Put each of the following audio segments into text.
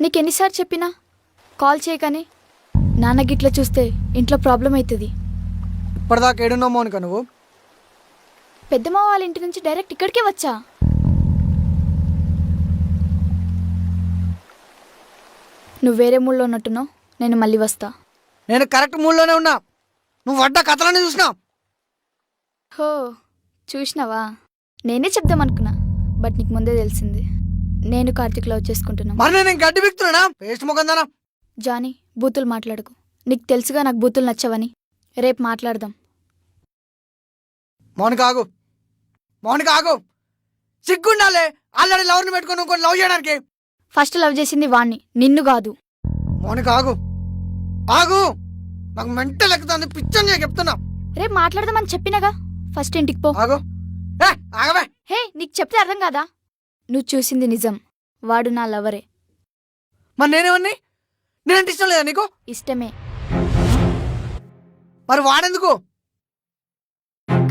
నీకెన్నిసార్లు చెప్పినా కాల్ చేయగానే నాన్న గిట్ల చూస్తే ఇంట్లో ప్రాబ్లం అవుతుంది. ఇప్పటిదాకా ఏడున్నావు మౌనిక నువ్వు? పెద్దమ్మ వాళ్ళ ఇంటి నుంచి డైరెక్ట్ ఇక్కడికే వచ్చా. నువ్వు వేరే మూడ్లో ఉన్నట్టున్నావు. నేను మళ్ళీ వస్తా. నేను కరెక్ట్ మూడ్లోనే ఉన్నా. నువ్వు వడ్డ కథలనే చూసినా. హో చూసినావా? నేనే చెప్దామనుకున్నా, బట్ నీకు ముందే తెలిసింది. నేను కార్తీక్ లవ్ చేసుకుంటున్నా. మరి నేను గడ్డి బిక్తున్నానా? పేస్ట్ ముఖందానా? జానీ, బూతులు మాట్లాడకు. నీకు తెలుసుగా నాకు బూతులు నచ్చవని. రేపు మాట్లాడదాం. మౌనిక ఆగు, మౌనిక ఆగు. సిగ్గుండాలే ఆల్రెడీ లవర్ని పెట్టుకుని ఇంకొని లవ్ చేయడానికి. ఫస్ట్ లవ్ చేసింది వాణ్ణి, నిన్ను కాదు. మౌనిక ఆగు, ఆగు. నాకు మెంటల్ ఎక్కుతుంది, పిచ్చని చెప్తున్నా. రేపు మాట్లాడదామని చెప్పినగా. ఫస్ట్ ఇంటికి పో. ఆగు. ఆగవే. హే, నీకు చెప్తే అర్థం కాదా? నువ్వు చూసింది నిజం. వాడు నా లవరే. మరి నేనేమన్నా? నేనంటే ఇష్టం లేదా నీకు? ఇష్టమే, మరి వాడెందుకు?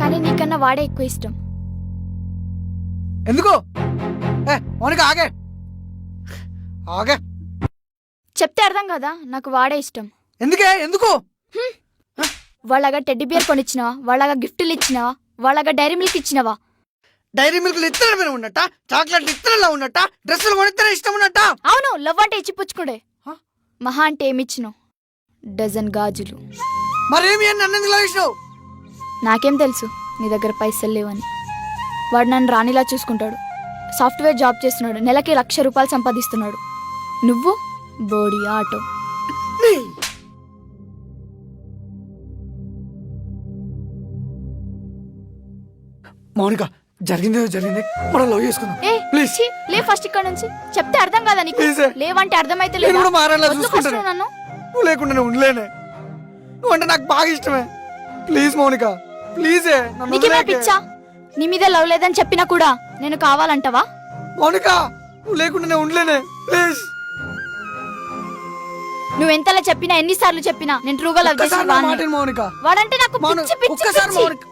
కానీ నీకన్నా వాడే ఎక్కువ ఇష్టం. ఎందుకు? మౌనిక ఆగే, ఆగే. చెప్తే అర్థం కదా. నాకు వాడే ఇష్టం. ఎందుకే? ఎందుకు? వాళ్ళగా టెడ్డీ బియర్ కొనిచ్చినావా? వాళ్ళగా గిఫ్ట్లు ఇచ్చినావా? వాళ్ళగా డైరీ మిల్క్ ఇచ్చినావా? డైరీ మిల్క్లు ఇత్తనం మీద ఉన్నట్ట, చాక్లెట్లు ఇత్తనంలా ఉన్నట్ట, డ్రెస్సులు కొనిత్తనే ఇష్టం ఉన్నట్ట. అవును, లవ్ అంటే ఇచ్చిపుచ్చుకుండే. మహా అంటే ఏమిచ్చినావు? డజన్ గాజులు. మరేమి అని నన్ను లాగేసినావు? నాకేం తెలుసు నీ దగ్గర పైసలు లేవని. వాడు నన్ను రాణిలా చూసుకుంటాడు. సాఫ్ట్వేర్ జాబ్ చేస్తున్నాడు. నెలకి 1,00,000 రూపాయలు సంపాదిస్తున్నాడు. నువ్వు బోడీ ఆటో. మౌనిక, జరిగిందే జరిగింది, మనం లవ్ చేసుకుందాం. ప్లీజ్ లే ఫస్ట్ ఇక్కడ నుంచి. చెప్తే అర్థం కాదా నీకు? లేవంటే అర్థమైతే లేదు. నన్ను నువ్వు లేకుండా నేను ఉండలేనే. నువ్వు అంటే నాకు బాగా ఇష్టమే. ప్లీజ్ మౌనిక, ప్లీజే. నీకేమైనా పిచ్చా? నీ మీద లవ్ లేదని చెప్పినా కూడా నేను కావాలంటావా? మౌనిక, నువ్వు లేకుండా నేను ఉండలేనే. ప్లీజ్. నువ్వెంతలా చెప్పినా, ఎన్నిసార్లు చెప్పినా నేను ట్రూగా లవ్ చేసిన మౌనిక. వాడంటే నాకు పిచ్చి పిచ్చి ఒక్కసారి పిచ్చి. మౌనిక.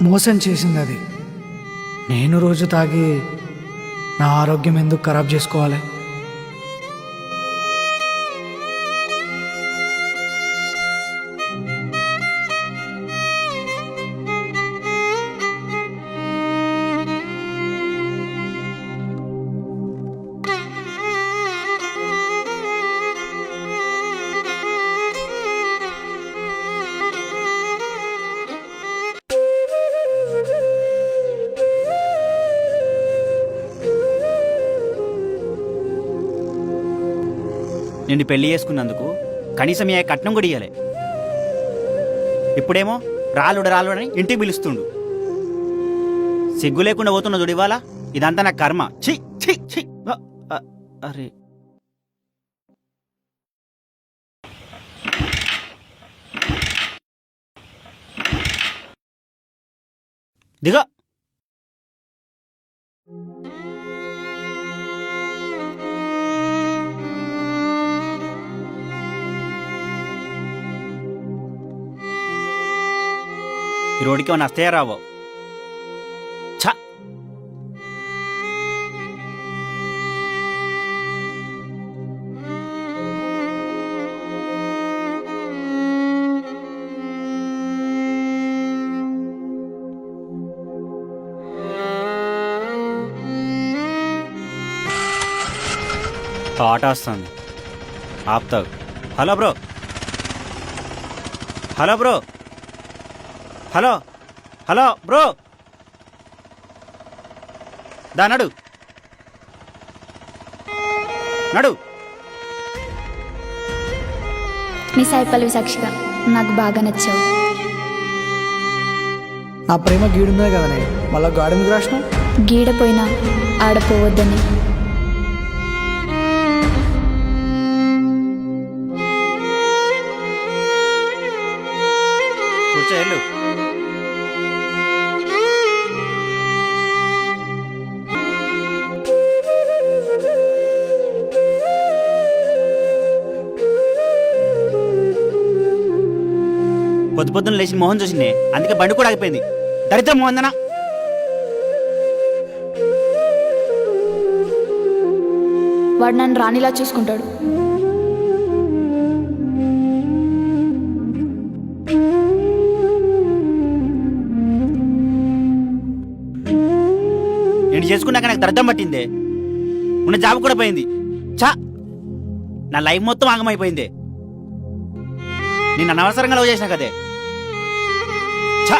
మోసం చేసింది అది. నేను రోజు తాగి నా ఆరోగ్యం ఎందుకు ఖరాబ్ చేసుకోవాలి? నిన్ను పెళ్లి చేసుకున్నందుకు కనీసం ఏ కట్నం కూడా ఇయ్యలే. ఇప్పుడేమో రాలుడు రాలుడు అని ఇంటికి పిలుస్తుండు. సిగ్గు లేకుండా పోతున్న చూడు ఇవాళ. ఇదంతా నా కర్మ. ఛీ ఛీ ఛీ. అరే దిగ. ఈ రోడ్డుకి ఏమన్నా వస్తాయా రావో? ఛ. ఆట వస్తుంది, ఆపుతావు. Hello bro, hello bro, hello hello bro, దా నడు నడు. నీ సాయి పల్లవి సాక్షిగా నాకు బాగా నచ్చావు. నా ప్రేమ గీడున్నది కదనే, మళ్ళీ గార్డెన్కి రాసిన. గీడపోయినా ఆడపోవద్దని. కూర్చో, వెళ్ళు. పొద్దు పొద్దున్న లేచి మోహన్ చూసిందే, అందుకే బండి కూడా ఆగిపోయింది. దరిద్రం మోహందనా. వాడు నన్ను రాణిలా చూసుకుంటాడు. నేను చేసుకున్నాక నాకు దరిద్రం పట్టిందే. ఉన్న జాబ్ కూడా పోయింది. చా, నా లైఫ్ మొత్తం ఆగమైపోయింది. నేను అనవసరంగా లవ్ చేసిన కదే. ఛ.